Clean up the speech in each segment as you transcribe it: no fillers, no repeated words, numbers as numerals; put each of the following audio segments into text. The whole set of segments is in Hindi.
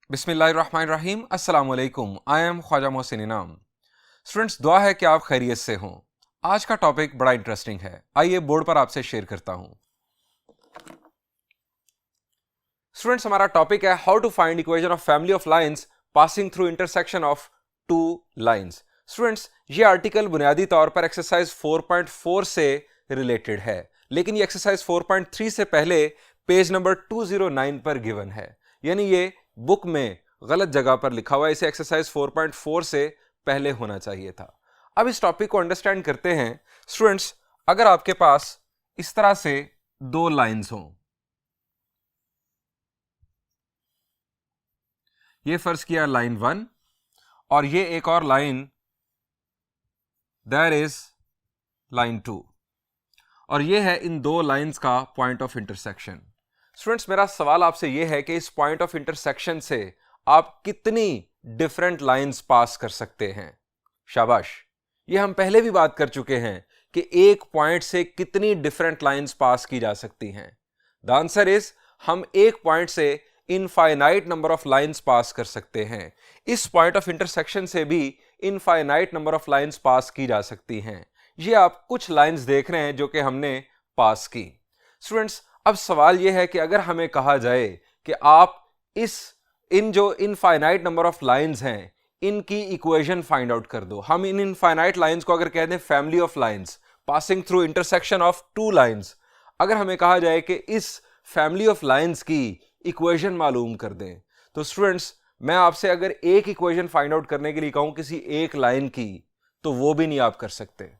बिस्मिल्लाहिर्रहमानिर्रहीम। अस्सलाम वालेकुम। आई एम ख्वाजा मोहसिन इनाम। स्टूडेंट्स, दुआ है कि आप खैरियत से हों। आज का टॉपिक बड़ा इंटरेस्टिंग है, आइए बोर्ड पर आपसे शेयर करता हूं। स्टूडेंट्स, हमारा टॉपिक है how to find equation of family of lines passing through intersection of two lines. Students, ये आर्टिकल बुनियादी तौर पर एक्सरसाइज 4.4 से रिलेटेड है, लेकिन ये एक्सरसाइज 4.3 से पहले पेज नंबर 209 पर गिवन है, यानी ये बुक में गलत जगह पर लिखा हुआ है। इसे एक्सरसाइज 4.4 से पहले होना चाहिए था। अब इस टॉपिक को अंडरस्टैंड करते हैं। स्टूडेंट्स, अगर आपके पास इस तरह से दो लाइंस हों, ये फर्ज किया लाइन 1 और ये एक और लाइन दैट इज लाइन 2, और ये है इन दो लाइंस का पॉइंट ऑफ इंटरसेक्शन। स्टूडेंट्स, मेरा सवाल आपसे ये है कि इस पॉइंट ऑफ इंटरसेक्शन से आप कितनी डिफरेंट लाइंस पास कर सकते हैं। शाबाश, ये हम पहले भी बात कर चुके हैं कि एक पॉइंट से कितनी डिफरेंट लाइंस पास की जा सकती हैं। द आंसर इज, हम एक पॉइंट से infinite number of lines pass कर सकते हैं। इस पॉइंट ऑफ इंटरसेक्शन से भी infinite number of lines pass की जा सकती हैं। ये आप कुछ लाइंस देख रहे हैं जो कि हमने पास की। स्टूडेंट्स, अब सवाल यह है कि अगर हमें कहा जाए कि आप इन जो इनफाइनाइट नंबर ऑफ लाइंस हैं, इनकी इक्वेशन फाइंड आउट कर दो। हम इन इनफाइनाइट लाइंस को अगर कहते हैं family of lines passing through intersection of two lines, अगर हमें कहा जाए कि इस फैमिली ऑफ लाइंस की इक्वेशन मालूम कर दें, तो स्टूडेंट्स, मैं आपसे अगर एक इक्वेशन फाइंड आउट करने के लिए कहूं किसी एक लाइन की, तो वो भी नहीं आप कर सकते।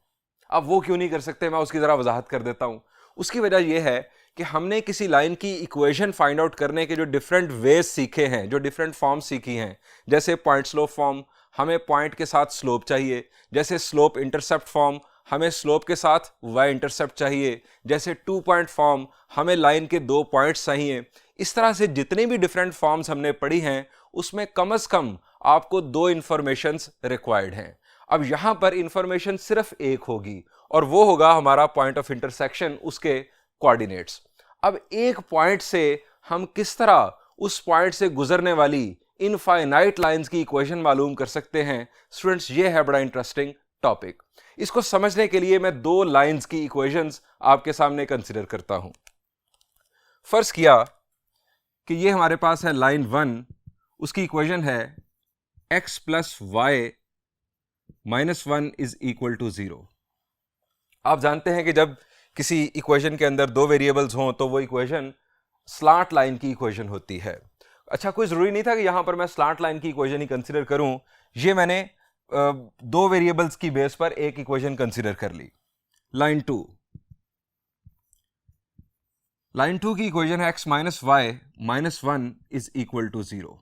अब वो क्यों नहीं कर सकते, मैं उसकी जरा वजाहत कर देता हूं। उसकी वजह यह है कि हमने किसी लाइन की इक्वेशन फाइंड आउट करने के जो डिफरेंट वेज सीखे हैं, जो डिफरेंट फॉर्म सीखी हैं, जैसे पॉइंट स्लोप फॉर्म, हमें पॉइंट के साथ स्लोप चाहिए। जैसे स्लोप इंटरसेप्ट फॉर्म, हमें स्लोप के साथ वाई इंटरसेप्ट चाहिए। जैसे 2 पॉइंट फॉर्म, हमें लाइन के 2 पॉइंट्स चाहिए। इस तरह से जितनी भी डिफरेंट फॉर्म्स हमने पढ़ी हैं, उसमें कम से कम आपको 2 इंफॉर्मेशंस रिक्वायर्ड हैं। अब यहां पर इंफॉर्मेशन सिर्फ एक होगी, और वो होगा हमारा पॉइंट ऑफ इंटरसेक्शन, उसके कोऑर्डिनेट्स। अब एक पॉइंट से हम किस तरह उस पॉइंट से गुजरने वाली इनफाइनाइट लाइंस की इक्वेशन मालूम कर सकते हैं। स्टूडेंट्स, ये है बड़ा इंटरेस्टिंग टॉपिक। इसको समझने के लिए मैं 2 लाइंस की इक्वेशंस आपके सामने कंसीडर करता हूं। फर्ज किया कि ये हमारे पास है लाइन 1, उसकी इक्वेशन है x plus y minus 1 is equal to 0। आप जानते हैं कि जब किसी इक्वेशन के अंदर 2 वेरिएबल्स हों तो वो इक्वेशन स्लांट लाइन की इक्वेशन होती है। अच्छा, कोई ज़रूरी नहीं था कि यहां पर मैं स्लांट लाइन की इक्वेशन ही कंसीडर करूं। ये मैंने 2 वेरिएबल्स की बेस पर एक इक्वेशन कंसीडर कर ली। लाइन 2 की इक्वेशन है x minus y minus 1 is equal to 0।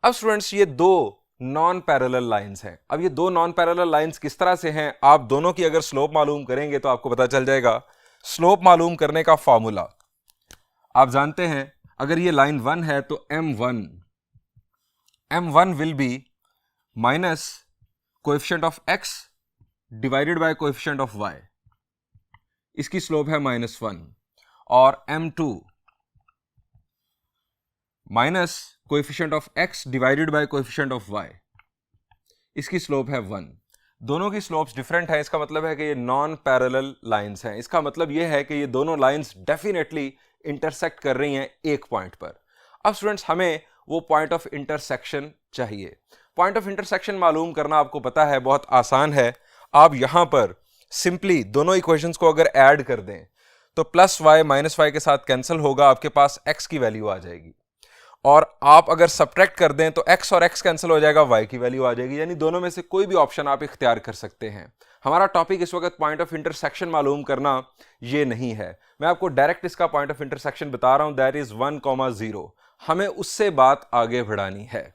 अब स्टूडेंट्स, ये 2 नॉन पैरेलल लाइंस हैं। अब ये 2 नॉन पैरेलल लाइंस किस तरह से हैं, आप दोनों की अगर स्लोप मालूम करेंगे तो आपको पता चल जाएगा। स्लोप मालूम करने का फॉर्मूला आप जानते हैं। अगर ये लाइन 1 है तो m1 will be minus coefficient of x divided by coefficient of y। इसकी स्लोप है -1। और m2 minus coefficient of x divided by coefficient of y। इसकी स्लोप है 1। दोनों की स्लोप्स डिफरेंट है। इसका मतलब है कि ये नॉन पैरेलल लाइंस हैं। इसका मतलब ये है कि ये दोनों लाइंस डेफिनेटली इंटरसेक्ट कर रही हैं एक पॉइंट पर। अब स्टूडेंट्स, हमें वो पॉइंट ऑफ इंटरसेक्शन चाहिए। पॉइंट ऑफ इंटरसेक्शन मालूम करना आपको पता है, बहुत आसान है। आप यहां पर सिंपली दोनों इक्वेशंस को अगर ऐड कर दें तो प्लस वाई माइनस वाई के साथ कैंसिल होगा, आपके पास x की वैल्यू आ जाएगी। और आप अगर सब्ट्रैक्ट कर दें तो x और x कैंसिल हो जाएगा, y की वैल्यू आ जाएगी। यानी दोनों में से कोई भी ऑप्शन आप इख्तियार कर सकते हैं। हमारा टॉपिक इस वक्त पॉइंट ऑफ इंटरसेक्शन मालूम करना ये नहीं है। मैं आपको डायरेक्ट इसका पॉइंट ऑफ इंटरसेक्शन बता रहा हूं, दैट इज 1,0। हमें उससे बात आगे बढ़ानी है।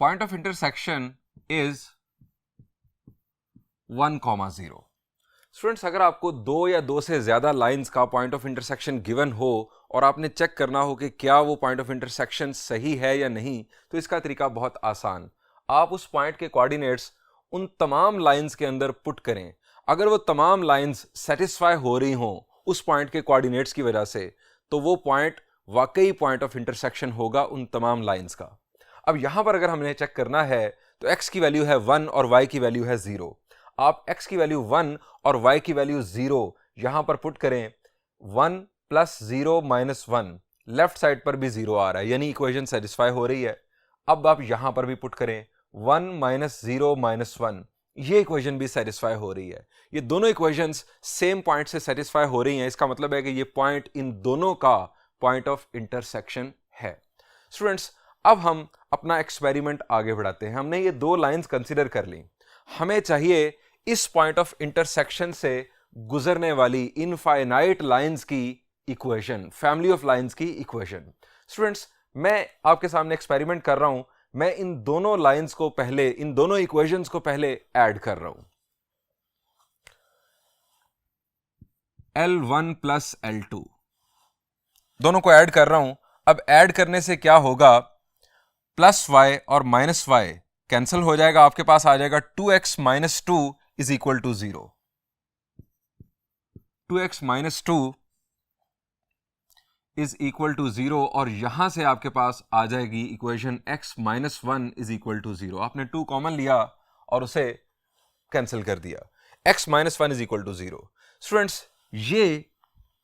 Point of intersection is 1,0। Students, अगर आपको 2 या 2 से ज्यादा लाइंस का पॉइंट ऑफ इंटरसेक्शन गिवन हो और आपने चेक करना हो कि क्या वो पॉइंट ऑफ इंटरसेक्शन सही है या नहीं, तो इसका तरीका बहुत आसान। आप उस पॉइंट के कोऑर्डिनेट्स उन तमाम लाइंस के अंदर पुट करें, अगर वो तमाम लाइंस सेटिस्फाई हो रही हों उस पॉइंट के कोऑर्डिनेट्स की वजह से, तो वो पॉइंट वाकई पॉइंट ऑफ इंटरसेक्शन होगा उन तमाम लाइंस का। अब यहां पर अगर हमने चेक करना है तो x की वैल्यू है 1 और y की वैल्यू है 0। आप x की वैल्यू 1 और y की वैल्यू 0 यहां पर पुट करें। 1 + 0 - 1, लेफ्ट साइड पर भी 0 आ रहा है, यानी इक्वेशन सेटिस्फाई हो रही है। अब आप यहां पर भी पुट करें 1 - 0 - 1, ये इक्वेशन भी सेटिस्फाई हो रही है। ये दोनों इक्वेशंस सेम पॉइंट से सेटिस्फाई हो रही हैं, इसका मतलब है कि ये पॉइंट इन दोनों का पॉइंट ऑफ इंटरसेक्शन है। स्टूडेंट्स, अब हम अपना एक्सपेरिमेंट आगे बढ़ाते हैं। हमने ये दो लाइंस कंसीडर कर ली, हमें चाहिए इस पॉइंट ऑफ इंटरसेक्शन से गुजरने वाली इनफाइनाइट लाइंस की इक्वेशन, फैमिली ऑफ लाइंस की इक्वेशन। स्टूडेंट्स, मैं आपके सामने एक्सपेरिमेंट कर रहा हूं, मैं इन दोनों लाइंस को पहले, इन दोनों इक्वेशंस को पहले ऐड कर रहा हूं। L1 + L2 दोनों को ऐड कर रहा हूं। अब ऐड करने से क्या होगा, +y और -y कैंसिल हो जाएगा, आपके पास आ जाएगा 2x - 2 = 0। 2x - 2 = 0 और यहां से आपके पास आ जाएगी इक्वेशन x - 1 = 0। आपने 2 कॉमन लिया और उसे कैंसिल कर दिया। x - 1 = 0। स्टूडेंट्स, ये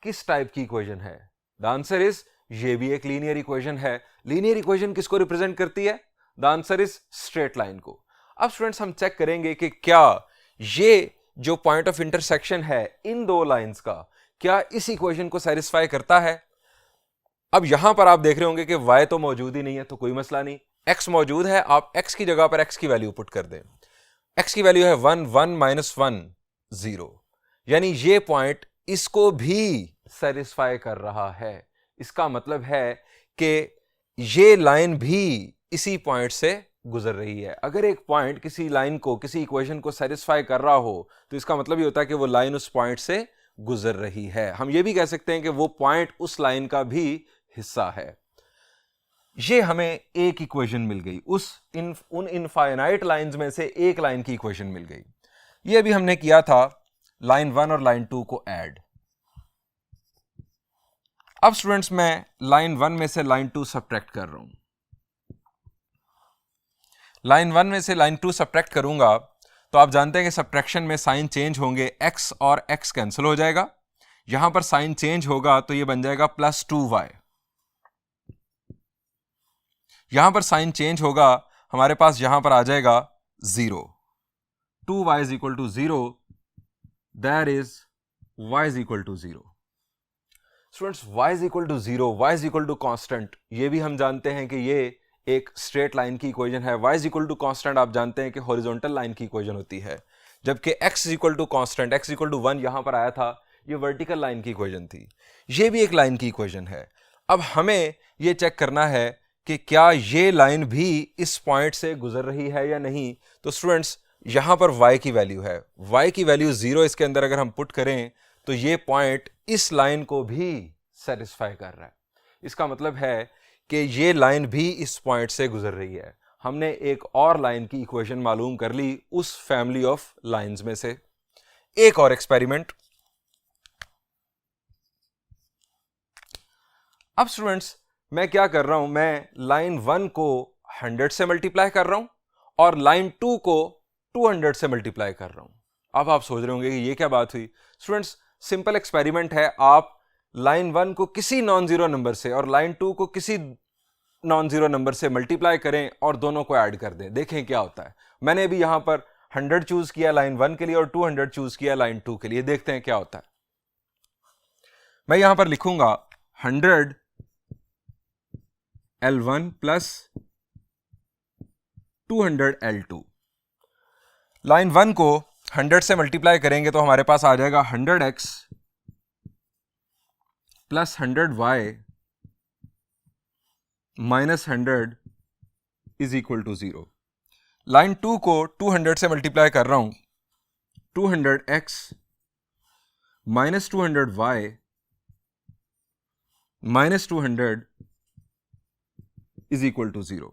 किस टाइप की इक्वेशन है? द आंसर इज, ये भी एक लीनियर इक्वेशन है। लीनियर इक्वेशन किसको रिप्रेजेंट करती है? The answer is straight line को। अब स्टूडेंट्स, हम चेक करेंगे कि क्या ये जो पॉइंट ऑफ इंटरसेक्शन है इन दो लाइंस का, क्या इस इक्वेशन को सेटिस्फाई करता है। अब यहां पर आप देख रहे होंगे कि y तो मौजूद ही नहीं है, तो कोई मसला नहीं, x मौजूद है। आप x की जगह पर x की वैल्यू पुट कर दें। x की वैल्यू है 1, 1 - 1 0, यानी ये पॉइंट इसको भी सेटिस्फाई कर रहा है। इसका मतलब है कि ये लाइन भी इसी पॉइंट से गुजर रही है। अगर एक पॉइंट किसी लाइन को, किसी इक्वेशन को सेटिस्फाई कर रहा हो, तो इसका मतलब ये होता है कि वो लाइन उस पॉइंट से गुजर रही है। हम ये भी कह सकते हैं कि वो पॉइंट उस लाइन का भी हिस्सा है। ये हमें एक इक्वेशन मिल गई, उन इनफाइनाइट लाइंस में से एक लाइन की इक्वेशन मिल गई। ये भी हमने किया था लाइन 1 और लाइन 2 को ऐड। अब स्टूडेंट्स, मैं लाइन 1 में से लाइन 2 सब्ट्रैक्ट कर रहा हूं। लाइन 1 में से लाइन 2 सब्ट्रैक्ट करूंगा तो आप जानते हैं कि सब्ट्रैक्शन में साइन चेंज होंगे, x और x कैंसिल हो जाएगा। यहां पर साइन चेंज होगा तो ये बन जाएगा +2y। यहां पर साइन चेंज होगा, हमारे पास यहां पर आ जाएगा 0। 2y = 0, that is y = 0। Students, y = 0, y = constant, ये भी हम जानते हैं कि ये एक स्ट्रेट लाइन की इक्वेशन है। y = कांस्टेंट आप जानते हैं कि हॉरिजॉन्टल लाइन की इक्वेशन होती है, जबकि x = कांस्टेंट, x = 1 यहां पर आया था, ये वर्टिकल लाइन की इक्वेशन थी। ये भी एक लाइन की इक्वेशन है। अब हमें ये चेक करना है कि क्या ये लाइन भी इस पॉइंट से गुजर रही है या नहीं। तो स्टूडेंट्स, यहां पर y की वैल्यू है, y की वैल्यू 0 इसके अंदर अगर हम पुट करें तो ये पॉइंट इस लाइन को भी सेटिस्फाई कर रहा है। इसका मतलब है कि ये लाइन भी इस पॉइंट से गुजर रही है। हमने एक और लाइन की इक्वेशन मालूम कर ली उस फैमिली ऑफ लाइंस में से। एक और एक्सपेरिमेंट। अब स्टूडेंट्स, मैं क्या कर रहा हूं, मैं लाइन 1 को 100 से मल्टीप्लाई कर रहा हूं और लाइन 2 को 200 से मल्टीप्लाई कर रहा हूं। अब आप सोच रहे होंगे कि ये क्या बात हुई। स्टूडेंट्स, सिंपल एक्सपेरिमेंट है। आप लाइन 1 को किसी नॉन जीरो नंबर से और लाइन 2 को किसी नॉन जीरो नंबर से मल्टीप्लाई करें और दोनों को ऐड कर दें, देखें क्या होता है। मैंने भी यहां पर 100 चूज किया लाइन 1 के लिए और 200 चूज किया लाइन 2 के लिए, देखते हैं क्या होता है। मैं यहां पर लिखूंगा 100 L1 + 200 L2। लाइन 1 को 100 से मल्टीप्लाई करेंगे तो हमारे पास आ जाएगा 100x + 100y - 100 = 0। लाइन 2 को 200 से मल्टीप्लाई कर रहा हूं, 200x - 200y - 200 = 0।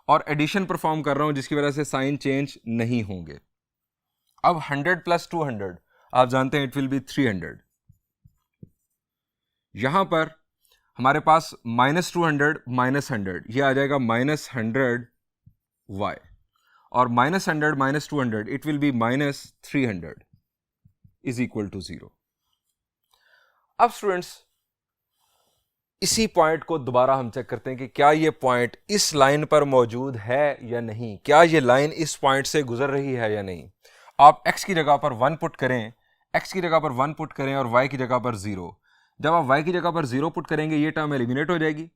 और एडिशन परफॉर्म कर रहा हूं जिसकी वजह से साइन चेंज नहीं होंगे। अब 100 प्लस 200 आप जानते हैं इट विल बी 300। यहां पर हमारे पास -200 -100 ये आ जाएगा -100y, और -100 -200 it will be -300 is equal to 0। अब स्टूडेंट्स इसी पॉइंट को दोबारा हम चेक करते हैं कि क्या ये पॉइंट इस लाइन पर मौजूद है या नहीं, क्या ये लाइन इस पॉइंट से गुजर रही है या नहीं। आप x की जगह पर 1 पुट करें, x की जगह पर 1 पुट करें और y की जगह पर 0। जब आप y की जगह पर 0 पुट करेंगे ये टर्म एलिमिनेट हो जाएगी।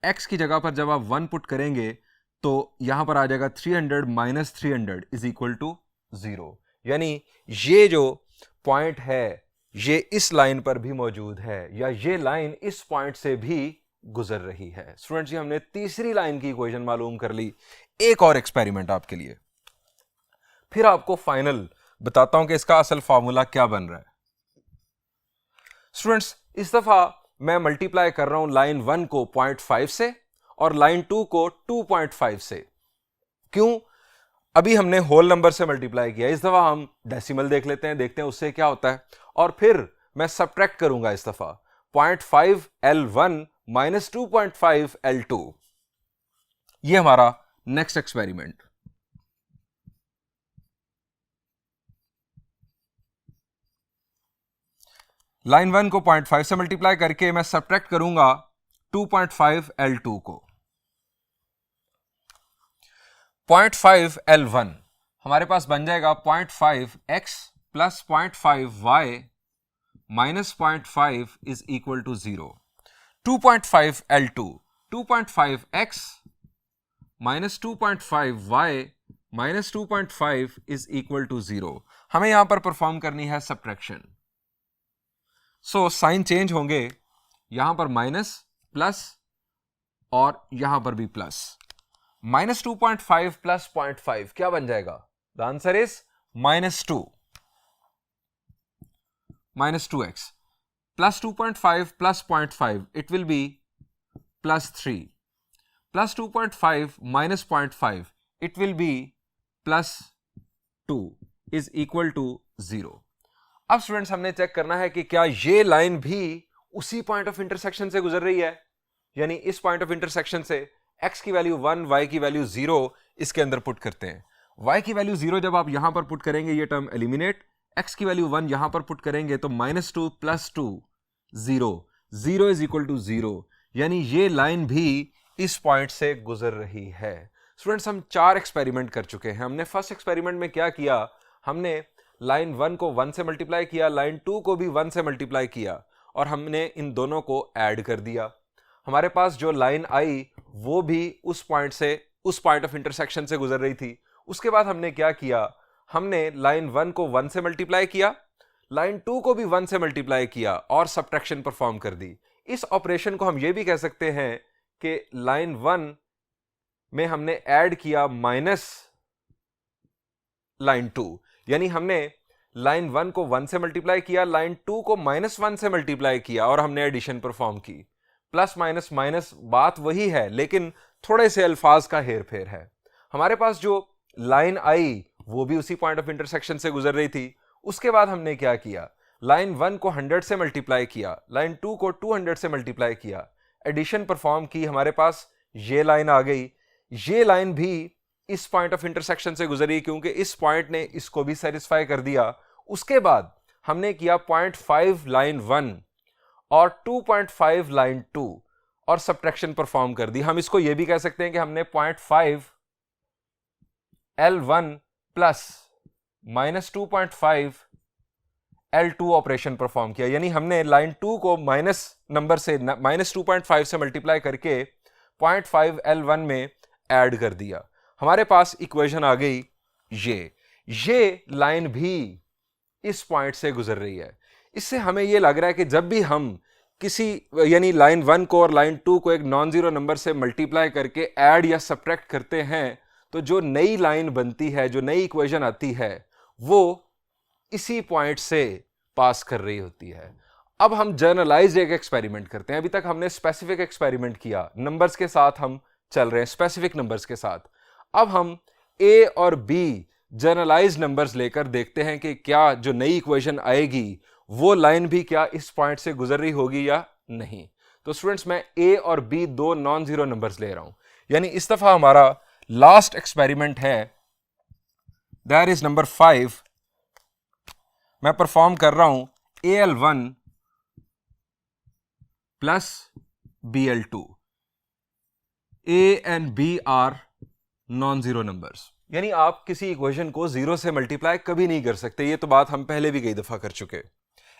x की जगह पर जब आप 1 पुट करेंगे तो यहां पर आ जाएगा 300 - 300 इज इक्वल टू 0। यानी ये जो पॉइंट है ये इस लाइन पर भी मौजूद है, या ये लाइन इस पॉइंट से भी गुजर रही है। स्टूडेंट्स जी हमने तीसरी लाइन की इक्वेशन मालूम कर ली। एक और एक्सपेरिमेंट आपके लिए, फिर आपको फाइनल बताता हूं कि इसका असल फॉर्मूला क्या बन रहा है। स्टूडेंट्स इस दफा मैं मल्टीप्लाई कर रहा हूं लाइन 1 को 0.5 से और लाइन 2 को 2.5 से। क्यों? अभी हमने होल नंबर से मल्टीप्लाई किया, इस दफा हम डेसिमल देख लेते हैं, देखते हैं उससे क्या होता है। और फिर मैं सब्ट्रैक्ट करूंगा इस दफा 0.5 L1 - 2.5 L2। ये हमारा नेक्स्ट एक्सपेरिमेंट। लाइन 1 को 0.5 से मल्टीप्लाई करके मैं सब्ट्रैक्ट करूंगा 2.5 L2 को। 0.5 L1 हमारे पास बन जाएगा 0.5x plus 0.5y minus 0.5 is equal to 0। 2.5 L2 2.5x minus 2.5y minus 2.5 is equal to 0। हमें यहां पर परफॉर्म करनी है सब्ट्रैक्शन। सो साइन चेंज होंगे, यहां पर माइनस प्लस और यहां पर भी प्लस। -2.5 प्लस 0.5 क्या बन जाएगा? The answer is -2 -2x plus 2.5 plus 0.5 it will be +3 plus 2.5 minus 0.5 it will be +2 is equal to 0। अब स्टूडेंट्स हमने चेक करना है कि क्या ये लाइन भी उसी पॉइंट ऑफ इंटरसेक्शन से गुजर रही है, यानी इस पॉइंट ऑफ इंटरसेक्शन से x की वैल्यू 1 y की वैल्यू 0 इसके अंदर पुट करते हैं। y की वैल्यू 0 जब आप यहां पर पुट करेंगे ये टर्म एलिमिनेट, x की वैल्यू 1 यहां पर पुट करेंगे तो -2 प्लस 2 0 0 इज इक्वल टू 0, यानी ये लाइन भी इस पॉइंट से गुजर रही है। स्टूडेंट्स हम 4 एक्सपेरिमेंट कर चुके हैं। हमने फर्स्ट एक्सपेरिमेंट में क्या किया, हमने लाइन 1 को 1 से मल्टीप्लाई किया, लाइन 2 को भी 1 से मल्टीप्लाई किया और हमने इन दोनों को ऐड कर दिया। हमारे पास जो लाइन आई वो भी उस पॉइंट से, उस पॉइंट ऑफ इंटरसेक्शन से गुजर रही थी। उसके बाद हमने क्या किया, हमने लाइन 1 को 1 से मल्टीप्लाई किया, लाइन 2 को भी 1 से मल्टीप्लाई किया और सब्ट्रैक्शन परफॉर्म कर दी। इस ऑपरेशन को हम ये भी कह सकते हैं कि लाइन 1 में हमने ऐड किया माइनस लाइन 2, यानी हमने लाइन 1 को 1 से मल्टीप्लाई किया, लाइन 2 को -1 से मल्टीप्लाई किया और हमने एडिशन परफॉर्म की। प्लस माइनस माइनस बात वही है, लेकिन थोड़े से अल्फाज का हेर फेर है। हमारे पास जो लाइन आई वो भी उसी पॉइंट ऑफ इंटरसेक्शन से गुजर रही थी। उसके बाद हमने क्या किया, लाइन 1 को 100 से मल्टीप्लाई किया, लाइन 2 को 200 से मल्टीप्लाई किया, एडिशन परफॉर्म की, हमारे पास ये लाइन आ गई। ये लाइन भी इस पॉइंट ऑफ इंटरसेक्शन से गुजरी क्योंकि इस पॉइंट ने इसको भी सेटिस्फाई कर दिया। उसके बाद हमने किया 0.5 लाइन 1 और 2.5 लाइन 2 और सब्ट्रैक्शन परफॉर्म कर दी। हम इसको यह भी कह सकते हैं कि हमने 0.5 L1 plus -2.5 L2 operation perform किया, यानी हमने लाइन 2 को माइनस नंबर से -2.5 से मल्टीप्लाई करके 0.5 L1 में ऐड कर दिया। हमारे पास इक्वेशन आ गई ये लाइन भी इस पॉइंट से गुजर रही है। इससे हमें यह लग रहा है कि जब भी हम किसी, यानी लाइन 1 को और लाइन 2 को एक नॉन जीरो नंबर से मल्टीप्लाई करके ऐड या सब्ट्रैक्ट करते हैं तो जो नई लाइन बनती है, जो नई इक्वेशन आती है वो इसी पॉइंट से पास कर रही होती है। अब हम जनरलाइज्ड एक एक्सपेरिमेंट करते हैं। अभी तक हमने स्पेसिफिक एक्सपेरिमेंट किया, नंबर्स के साथ हम चल रहे हैं, स्पेसिफिक नंबर्स के साथ। अब हम ए और बी जनरलाइज नंबर्स लेकर देखते हैं कि क्या जो नई इक्वेशन आएगी वो लाइन भी क्या इस पॉइंट से गुजर रही होगी या नहीं। तो स्टूडेंट्स मैं ए और बी दो नॉन जीरो नंबर्स ले रहा हूं, यानी इस दफा हमारा लास्ट एक्सपेरिमेंट है, दैट इज नंबर 5। मैं परफॉर्म कर रहा हूं AL1 plus BL2। A and B are non zero numbers, यानी आप किसी इक्वेशन को जीरो से मल्टीप्लाई कभी नहीं कर सकते, ये तो बात हम पहले भी कई दफा कर चुके।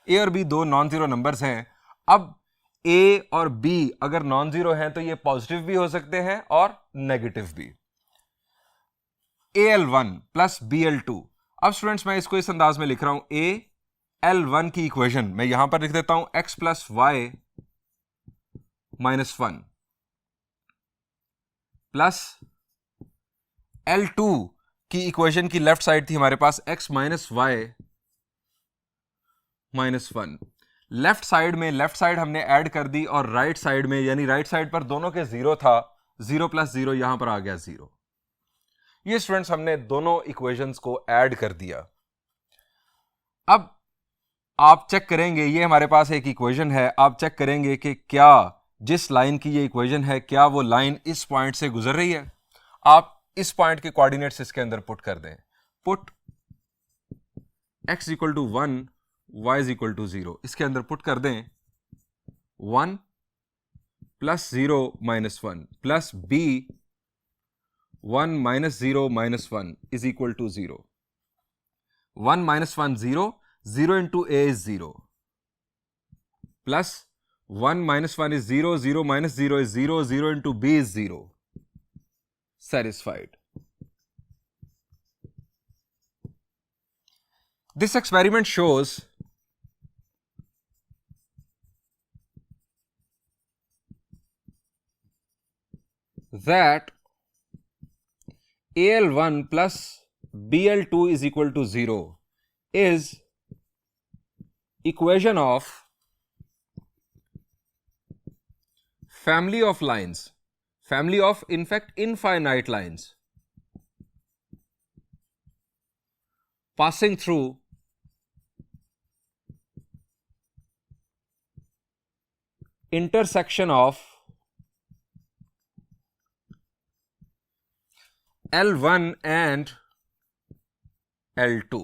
ए और बी दो नॉन जीरो नंबर्स हैं। अब ए और बी अगर नॉन जीरो हैं तो ये पॉजिटिव भी हो सकते हैं और नेगेटिव भी। AL1 plus BL2। अब स्टूडेंट्स मैं इसको इस अंदाज में लिख रहा हूं, AL1 की इक्वेशन मैं यहां पर लिख देता हूं x plus y minus 1 plus L2 की इक्वेशन की लेफ्ट साइड थी हमारे पास x minus y minus 1। Left side हमने ऐड कर दी और राइट साइड में, यानी राइट साइड पर दोनों के जीरो था, 0 प्लस 0 यहां पर आ गया 0। ये स्टूडेंट्स हमने दोनों इक्वेशंस को ऐड कर दिया। अब आप चेक करेंगे, ये हमारे पास एक इक्वेशन है, आप चेक करेंगे कि क्या जिस लाइन की ये इक्वेशन है क्या वो लाइन इस पॉइंट से गुजर रही है। आप इस पॉइंट के कोऑर्डिनेट्स इसके अंदर पुट कर दें। Put x equal to 1 y is equal to 0, इसके अंदर पुट कर दें 1 plus 0 minus 1 plus b 1 minus 0 minus 1 is equal to 0। 1 minus 1 0, 0 into a is 0 plus 1 minus 1 is 0, 0 minus 0 is 0, 0 into b is 0। Satisfied. This experiment shows that AL1 plus BL2 is equal to 0 is equation of family of lines, family of in fact infinite lines passing through intersection of L1 and L2।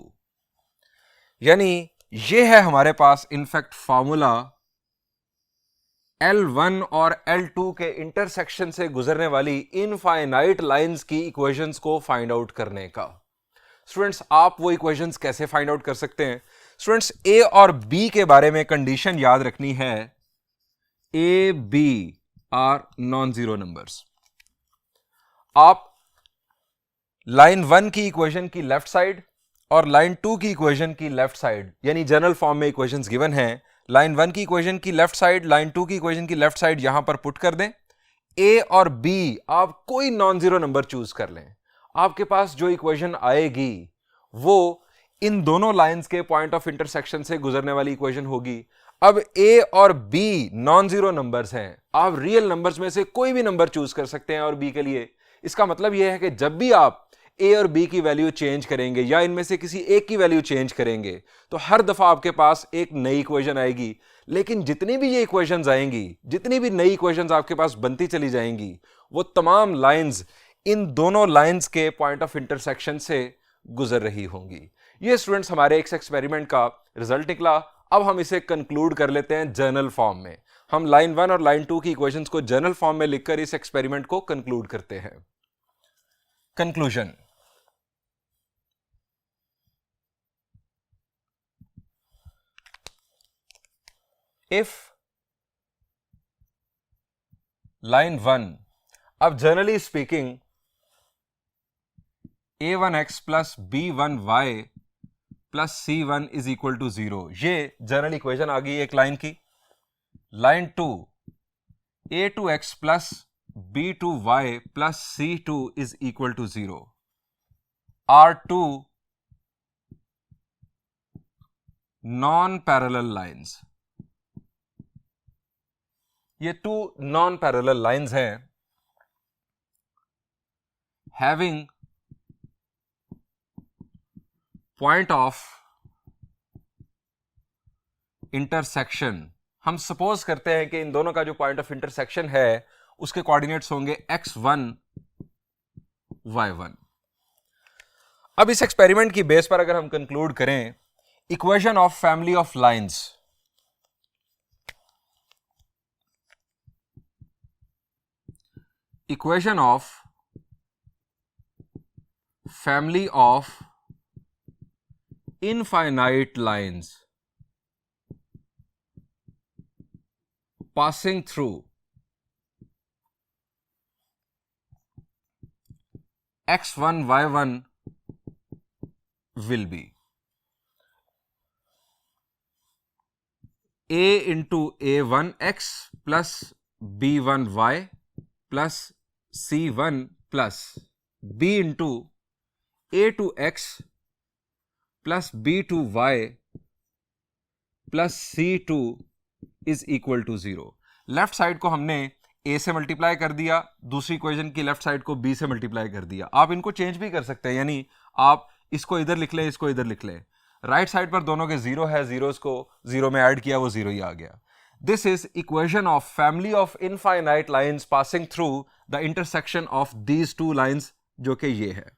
यानी ये है हमारे पास इनफैक्ट फॉर्मूला L1 और L2 के इंटरसेक्शन से गुजरने वाली इनफाइनाइट लाइंस की इक्वेशंस को फाइंड आउट करने का। स्टूडेंट्स आप वो इक्वेशंस कैसे फाइंड आउट कर सकते हैं? स्टूडेंट्स ए और बी के बारे में कंडीशन याद रखनी है, A B are non zero numbers. आप लाइन 1 की इक्वेशन की लेफ्ट साइड और लाइन 2 की इक्वेशन की लेफ्ट साइड, यानी जनरल फॉर्म में इक्वेशंस गिवन हैं, लाइन 1 की इक्वेशन की लेफ्ट साइड, लाइन 2 की इक्वेशन की लेफ्ट साइड यहां पर पुट कर दें। ए और बी आप कोई नॉन जीरो नंबर चूज कर लें, आपके पास जो इक्वेशन आएगी वो इन दोनों लाइंस के पॉइंट ऑफ इंटरसेक्शन से गुजरने वाली इक्वेशन होगी। अब ए और बी नॉन जीरो नंबर्स हैं, आप रियल नंबर्स में से कोई भी नंबर चूज कर सकते हैं और बी के लिए। इसका मतलब यह है कि जब भी आप ए और बी की वैल्यू चेंज करेंगे या इनमें से किसी एक की वैल्यू चेंज करेंगे तो हर दफा आपके पास एक नई इक्वेशन आएगी। लेकिन जितनी भी ये इक्वेशंस आएंगी, जितनी भी नई इक्वेशंस आपके पास बनती चली जाएंगी, वो तमाम लाइंस इन दोनों लाइंस के पॉइंट ऑफ इंटरसेक्शन से गुजर रही होंगी। ये स्टूडेंट्स हमारे एक एक्सपेरिमेंट का रिजल्ट निकला। अब हम इसे कंक्लूड कर लेते हैं जर्नल फॉर्म में। हम लाइन 1 और लाइन 2 की इक्वेशंस को जर्नल फॉर्म में लिखकर इस एक्सपेरिमेंट को कंक्लूड करते हैं। कंक्लूजन, if line 1, अब generally speaking a1x plus b1y plus c1 is equal to 0, ये जनरल इक्वेशन आ गई एक लाइन की। Line 2 a2x plus b2y plus c2 is equal to 0, R2 non parallel lines. ये टू नॉन पैरेलल लाइंस हैं हैविंग पॉइंट ऑफ इंटरसेक्शन, हम सपोज करते हैं कि इन दोनों का जो पॉइंट ऑफ इंटरसेक्शन है उसके कोऑर्डिनेट्स होंगे x1 y1। अब इस एक्सपेरिमेंट की बेस पर अगर हम कंक्लूड करें, equation of family of lines, equation of family of infinite lines passing through x1 y1 will be a into a1x plus b1y plus c1 plus b into a2x plus b2y plus c2 is equal to 0। Left side को हमने a से मल्टीप्लाई कर दिया, दूसरी इक्वेशन की लेफ्ट साइड को b से मल्टीप्लाई कर दिया। आप इनको चेंज भी कर सकते हैं, यानी आप इसको इधर लिख लें, इसको इधर लिख लें। राइट साइड पर दोनों के 0 है, जीरोस को 0 में ऐड किया, वो 0 ही आ गया। This is equation of family of infinite lines passing through the intersection of these two lines, जो कि ये है।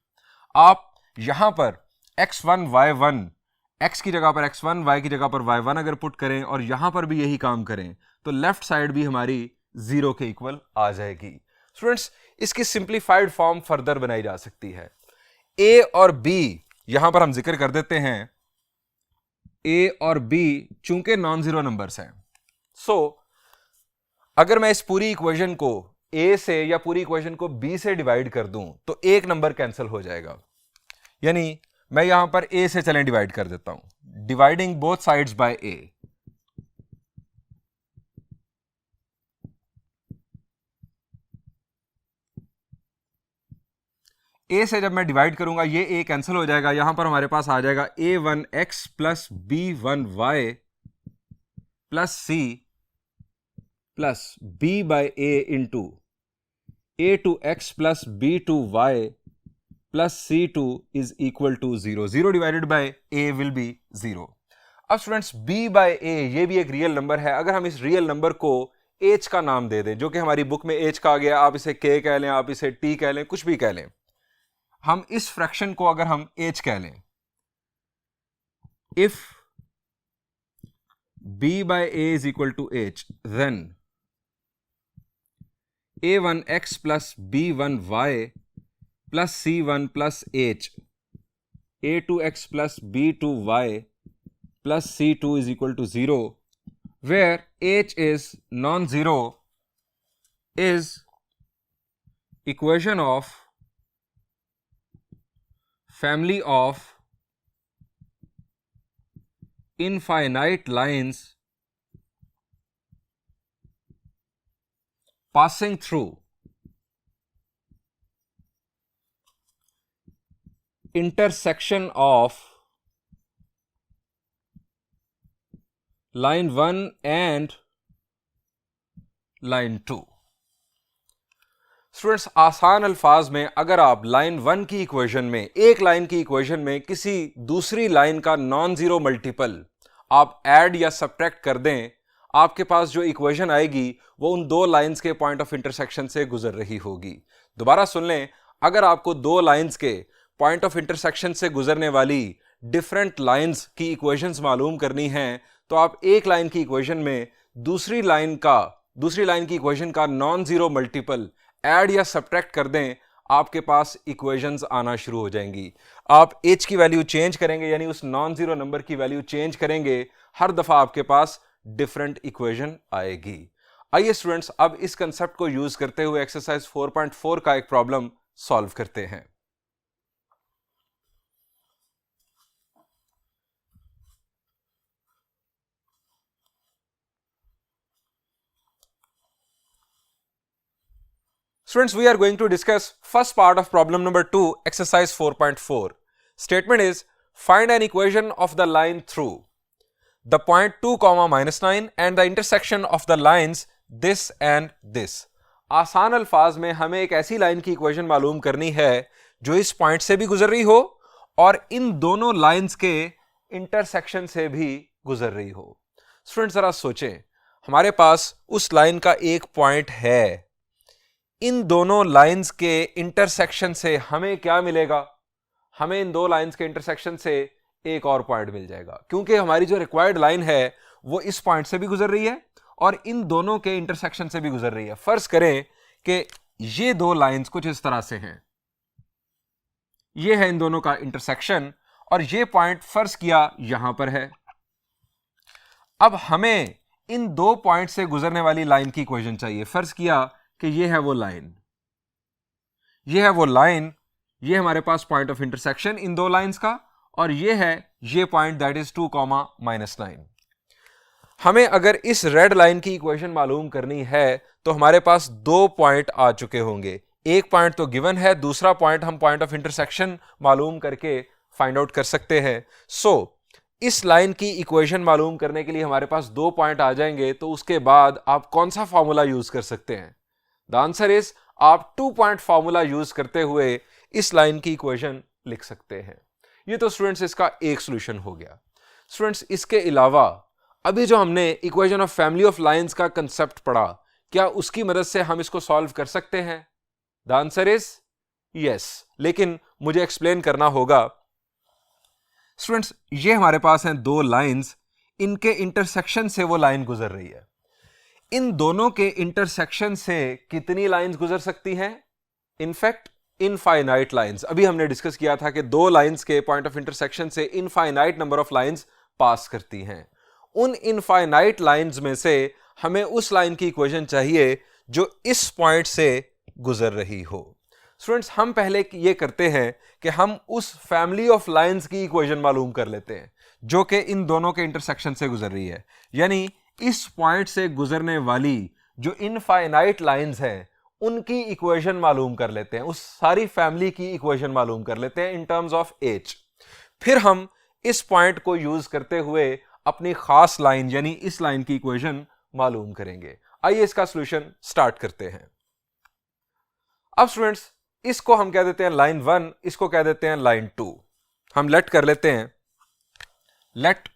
आप यहां पर x1 y1, x की जगह पर x1, y की जगह पर y1 अगर पुट करें और यहां पर भी यही काम करें तो लेफ्ट साइड भी हमारी 0 के इक्वल आ जाएगी। स्टूडेंट्स, इसकी सिंप्लीफाइड फॉर्म फर्दर बनाई जा सकती है। a और b यहां पर हम जिक्र कर देते हैं, a और b चूंकि नॉन जीरो नंबर्स हैं, सो अगर मैं इस पूरी इक्वेशन को a से या पूरी इक्वेशन को b से डिवाइड कर दूं तो एक नंबर कैंसिल हो जाएगा। यानी मैं यहां पर a से चलें डिवाइड कर देता हूं, dividing both sides by a। a से जब मैं डिवाइड करूंगा ये a कैंसिल हो जाएगा, यहां पर हमारे पास आ जाएगा a1x plus b1y plus c plus b by a into a2x plus b2y plus c2 is equal to 0। 0 divided by a will be 0। अब स्टूडेंट्स, b बाय a ये भी एक रियल नंबर है। अगर हम इस रियल नंबर को h का नाम दे दें, जो कि हमारी बुक में h कहा गया, आप इसे k कह लें, आप इसे t कह लें, कुछ भी कह लें, हम इस फ्रैक्शन को अगर हम h कह लें, if b by a is equal to h, then a1x plus b1y plus c1 plus h, a2x plus b2y plus c2 is equal to 0, where h is non-zero, is equation of family of infinite lines passing through intersection of line 1 and line 2। Students, आसान अल्फाज में अगर आप लाइन 1 की इक्वेशन में, एक लाइन की इक्वेशन में किसी दूसरी लाइन का नॉन जीरो मल्टीपल आप ऐड या सब्ट्रैक्ट कर दें, आपके पास जो इक्वेशन आएगी वो उन दो लाइंस के पॉइंट ऑफ इंटरसेक्शन से गुजर रही होगी। दोबारा सुन लें, अगर आपको दो लाइंस के पॉइंट ऑफ इंटरसेक्शन से गुजरने वाली डिफरेंट लाइंस की इक्वेशंस मालूम करनी हैं, तो आप एक लाइन की इक्वेशन में दूसरी लाइन की इक्वेशन का नॉन जीरो मल्टीपल ऐड या सब्ट्रैक्ट कर दें, आपके पास इक्वेशंस आना शुरू हो जाएंगी। आप h की वैल्यू चेंज करेंगे, यानी उस नॉन जीरो नंबर की वैल्यू चेंज करेंगे, हर दफा आपके पास डिफरेंट इक्वेशन आएगी। आइए स्टूडेंट्स, अब इस कंसेप्ट को यूज करते हुए एक्सरसाइज 4.4 का एक प्रॉब्लम सॉल्व करते हैं। Students, we are going to discuss first part of problem number 2, exercise 4.4. Statement is, find an equation of the line through the point 2, -9 and the intersection of the lines this and this. आसान अल्फाज में हमें एक ऐसी लाइन की इक्वेशन मालूम करनी है जो इस पॉइंट से भी गुजर रही हो और इन दोनों लाइंस के इंटरसेक्शन से भी गुजर रही हो। स्टूडेंट जरा सोचें, हमारे पास उस लाइन का एक पॉइंट है, इन दोनों लाइंस के इंटरसेक्शन से हमें क्या मिलेगा? हमें इन दो लाइंस के इंटरसेक्शन से एक और पॉइंट मिल जाएगा, क्योंकि हमारी जो रिक्वायर्ड लाइन है वो इस पॉइंट से भी गुजर रही है और इन दोनों के इंटरसेक्शन से भी गुजर रही है। फर्ज करें कि ये दो लाइंस कुछ इस तरह से हैं, ये है इन दोनों का इंटरसेक्शन और ये पॉइंट फर्ज किया यहां पर है। अब हमें इन दो पॉइंट से गुजरने वाली लाइन की इक्वेशन चाहिए। फर्ज किया कि ये है वो लाइन, ये है वो लाइन, ये हमारे पास पॉइंट ऑफ इंटरसेक्शन इन दो लाइंस का, और ये है ये पॉइंट दैट इज 2,-9। हमें अगर इस रेड लाइन की इक्वेशन मालूम करनी है तो हमारे पास दो पॉइंट आ चुके होंगे। एक पॉइंट तो गिवन है, दूसरा पॉइंट हम पॉइंट ऑफ इंटरसेक्शन मालूम करके फाइंड आउट कर सकते हैं। सो इस लाइन की इक्वेशन मालूम करने के लिए हमारे पास दो पॉइंट आ जाएंगे, तो उसके बाद आप कौन सा फॉर्मूला यूज कर सकते हैं? द आंसर इज आप 2 पॉइंट फॉर्मूला यूज करते हुए इस लाइन की इक्वेशन लिख सकते हैं। ये तो स्टूडेंट्स इसका एक सॉल्यूशन हो गया। स्टूडेंट्स इसके अलावा अभी जो हमने equation of family of lines का कंसेप्ट पढ़ा, क्या उसकी मदद से हम इसको सॉल्व कर सकते हैं? द आंसर इज यस, लेकिन मुझे एक्सप्लेन करना होगा। स्टूडेंट्स ये हमारे पास हैं दो लाइंस, इनके इंटरसेक्शन से वो लाइन गुजर रही है। इन दोनों के इंटरसेक्शन से कितनी लाइंस गुजर सकती हैं? In fact infinite lines. अभी हमने डिस्कस किया था कि दो लाइंस के पॉइंट ऑफ इंटरसेक्शन से infinite number of lines pass करती हैं। उन इनफाइनाइट लाइंस में से हमें उस लाइन की इक्वेशन चाहिए जो इस पॉइंट से गुजर रही हो। स्टूडेंट्स हम पहले ये करते हैं कि हम उस फैमिली ऑफ लाइंस की इक्वेशन मालूम कर लेते हैं जो कि इन दोनों के इंटरसेक्शन से गुजर रही है। यानी इस पॉइंट से गुजरने वाली जो इनफाइनाइट लाइंस हैं उनकी इक्वेशन मालूम कर लेते हैं, उस सारी फैमिली की इक्वेशन मालूम कर लेते हैं इन टर्म्स ऑफ एच। फिर हम इस पॉइंट को यूज करते हुए अपनी खास लाइन यानी इस लाइन की इक्वेशन मालूम करेंगे। आइए इसका सॉल्यूशन स्टार्ट करते हैं। अब स्टूडेंट्स इसको हम कह देते हैं लाइन 1, इसको कह देते हैं लाइन 2। हम लेट कर लेते हैं, लेट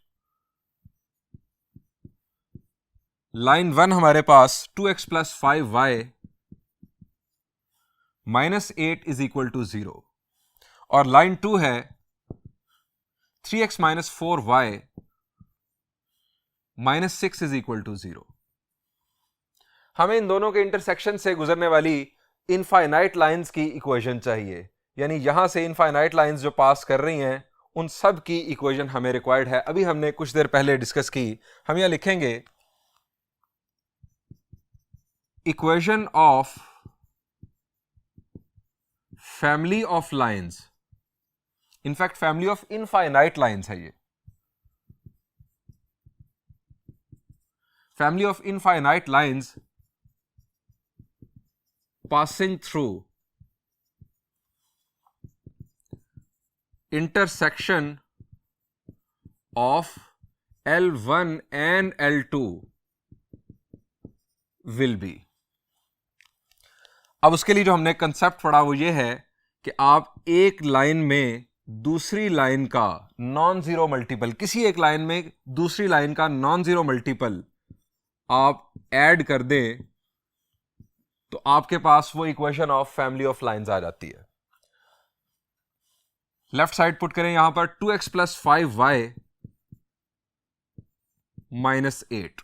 लाइन 1 हमारे पास 2x + 5y -8 = 0 और लाइन 2 है 3x - 4y -6 = 0। हमें इन दोनों के इंटरसेक्शन से गुजरने वाली इनफाइनाइट लाइंस की इक्वेशन चाहिए, यानी यहां से इनफाइनाइट लाइंस जो पास कर रही हैं उन सब की इक्वेशन हमें रिक्वायर्ड है। अभी हमने कुछ देर पहले डिस्कस की। हम यहां लिखेंगे equation of family of lines, in fact family of infinite lines है ये, family of infinite lines passing through intersection of L1 and L2 will be। अब उसके लिए जो हमने कंसेप्ट पढ़ा वो ये है कि आप एक लाइन में दूसरी लाइन का नॉन जीरो मल्टीपल, किसी एक लाइन में दूसरी लाइन का नॉन जीरो मल्टीपल आप ऐड कर दें तो आपके पास वो equation of family of lines आ जाती है। लेफ्ट साइड पुट करें यहां पर 2x + 5y -8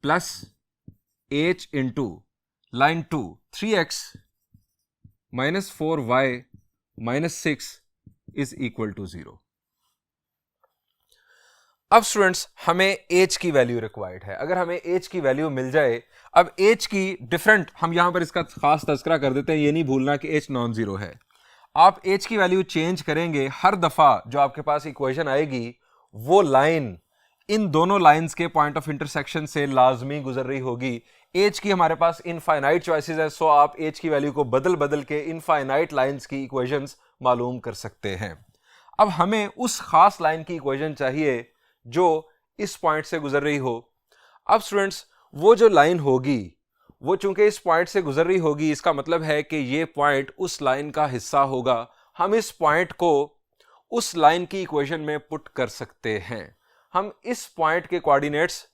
plus h into line 2 3x - 4y -6 = 0। अब स्टूडेंट्स हमें h की वैल्यू रिक्वायर्ड है। अगर हमें h की वैल्यू मिल जाए, अब h की डिफरेंट, हम यहां पर इसका खास तज़किरा कर देते हैं, ये नहीं भूलना कि h नॉन जीरो है। आप h की वैल्यू चेंज करेंगे हर दफा जो आपके पास इक्वेशन आएगी वो लाइन इन दोनों लाइंस के पॉइंट ऑफ इंटरसेक्शन से लाजमी गुजर रही होगी। h की हमारे पास इनफाइनाइट चॉइसेस है, सो आप h की वैल्यू को बदल बदल के इनफाइनाइट लाइंस की इक्वेशंस मालूम कर सकते हैं। अब हमें उस खास लाइन की इक्वेशन चाहिए जो इस पॉइंट से गुजर रही हो। अब स्टूडेंट्स वो जो लाइन होगी वो चूंकि इस पॉइंट से गुजर रही होगी, इसका मतलब है कि ये पॉइंट उस लाइन का हिस्सा होगा। हम इस पॉइंट को उस लाइन की इक्वेशन में पुट कर सकते हैं। हम इस पॉइंट के कोऑर्डिनेट्स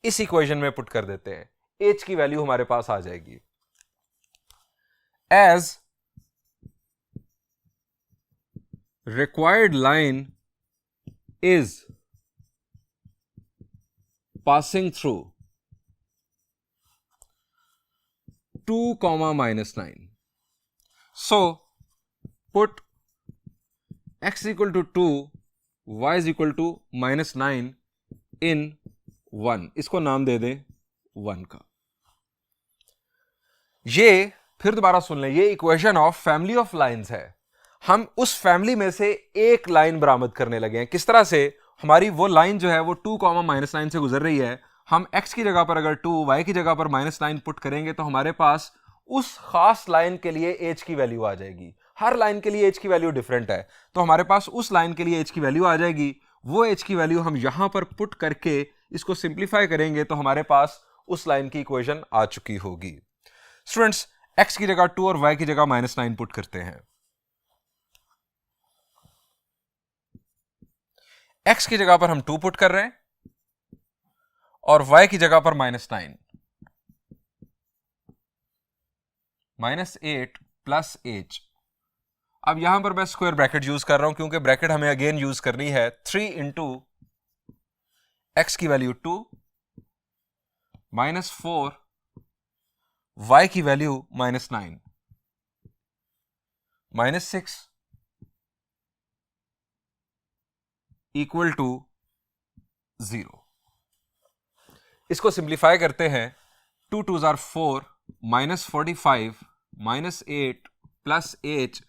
इस इक्वेशन में पुट कर देते हैं, h की वैल्यू हमारे पास आ जाएगी। As required line is passing through 2, -9, so put x equal to 2, y is equal to -9 in 1, इसको नाम दे दें 1 का। ये फिर दोबारा सुन लें, ये equation of family of lines है। हम उस फैमिली में से एक लाइन बरामद करने लगे हैं। किस तरह से? हमारी वो लाइन जो है वो 2, -9 से गुजर रही है। हम x की जगह पर अगर 2, y की जगह पर -9 पुट करेंगे तो हमारे पास उस खास लाइन के लिए h की वैल्यू आ जाएगी। हर लाइन के लिए h की वैल्यू डिफरेंट है, तो हमारे पास उस लाइन के लिए h की वैल्यू आ जाएगी। वो h की वैल्यू हम यहां पर पुट करके इसको सिंप्लीफाई करेंगे तो हमारे पास उस लाइन की इक्वेशन आ चुकी होगी। स्टूडेंट्स, x की जगह 2 और y की जगह -9 पुट करते हैं। x की जगह पर हम 2 पुट कर रहे हैं और y की जगह पर -9, -8 प्लस h। अब यहां पर मैं स्क्वायर ब्रैकेट यूज कर रहा हूं क्योंकि ब्रैकेट हमें अगेन यूज करनी है। 3 इंटू x की वैल्यू 2 -4 y की वैल्यू -9 -6 इक्वल टू 0। इसको सिंप्लीफाई करते हैं। 2 2s are 4, -45 -8 plus h,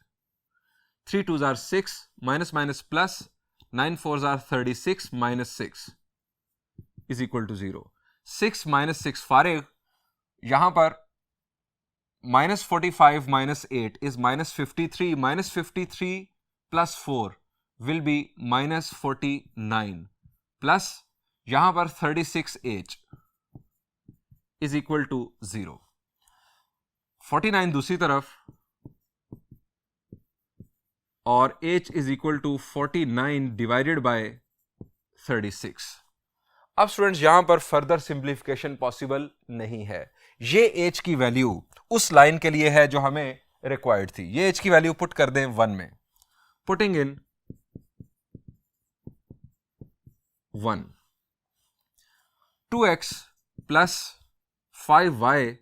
3 2s are 6, minus plus 9 4s are 36 -6 is equal to 0। 6 - 6 फारिग, यहां पर -45 -8 is -53, -53 plus 4 will be -49 plus यहां पर 36h is equal to 0। 49 दूसरी तरफ और h is equal to 49 divided by 36। अब स्टूडेंट्स, यहां पर फर्दर सिंप्लीफिकेशन पॉसिबल नहीं है। ये h की वैल्यू उस लाइन के लिए है जो हमें रिक्वायर्ड थी। ये h की वैल्यू पुट कर दें 1 में। Putting in 1, 2x plus 5y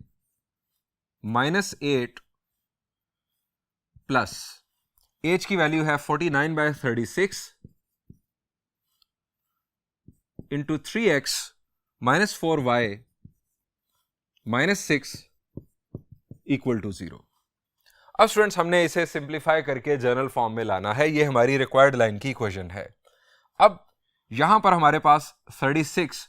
-8 plus h की वैल्यू है 49/36 into 3x -4y -6 equal to 0। अब स्टूडेंट्स, हमने इसे सिंप्लीफाई करके जनरल फॉर्म में लाना है। ये हमारी रिक्वायर्ड लाइन की इक्वेशन है। अब यहां पर हमारे पास 36,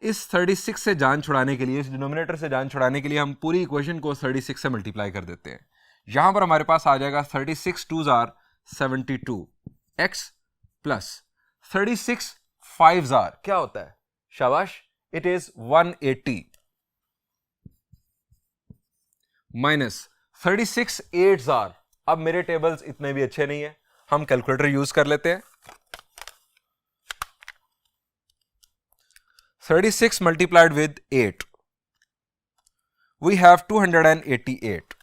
इस 36 से जान छुड़ाने के लिए, इस डिनोमिनेटर से जान छुड़ाने के लिए हम पूरी इक्वेशन को 36 से मल्टीप्लाई कर देते हैं। यहां पर हमारे पास आ जाएगा 36 2s are 72 x plus 36 5s are क्या होता है? शाबाश, it is 180 minus 36 8s are। अब मेरे टेबल्स इतने भी अच्छे नहीं है, हम कैलकुलेटर यूज कर लेते हैं। 36 multiplied with 8, we have 288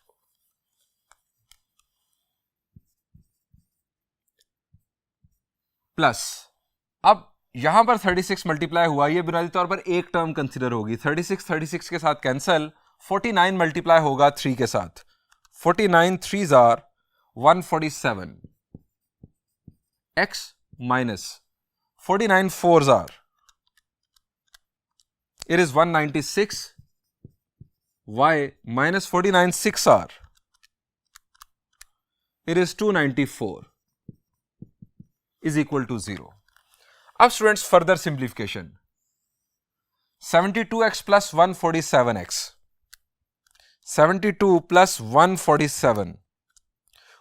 plus, अब यहां पर 36 मल्टीप्लाई हुआ, ये बुनियादी तौर पर एक टर्म कंसिडर होगी। 36 के साथ कैंसल, 49 मल्टीप्लाई होगा 3 के साथ। 49 3s are 147 x minus 49 4s are, it is 196 y minus 49 6 are, it is 294 is equal to 0। अब students, further simplification. 72x plus 147x, 72 plus 147,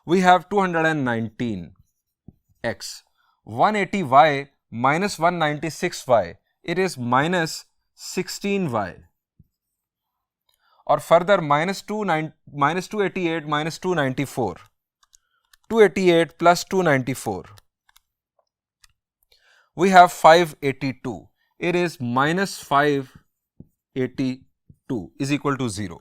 we have 219x, 180y minus 196y, it is minus 16y, और further -288 -294, 288 plus 294. We have 582. It is minus 582 is equal to 0.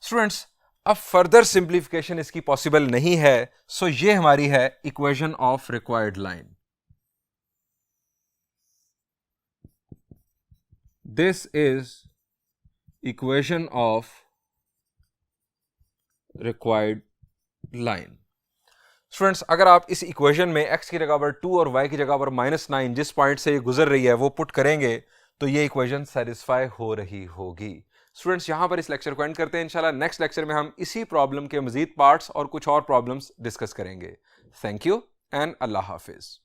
Students, अब फर्दर सिंप्लीफिकेशन इसकी पॉसिबल नहीं है, सो ये हमारी है equation of required line. This is equation of required line. Students, अगर आप इस इक्वेशन में x की जगह पर 2 और y की जगह पर -9 जिस पॉइंट से ये गुजर रही है वो पुट करेंगे तो ये इक्वेशन सेटिस्फाई हो रही होगी. स्टूडेंट्स, यहां पर इस लेक्चर को एंड करते हैं. इंशाल्लाह नेक्स्ट लेक्चर में हम इसी प्रॉब्लम के मजीद पार्ट्स और कुछ और प्रॉब्लम्स डिस्कस करेंगे. Thank you and Allah Hafiz.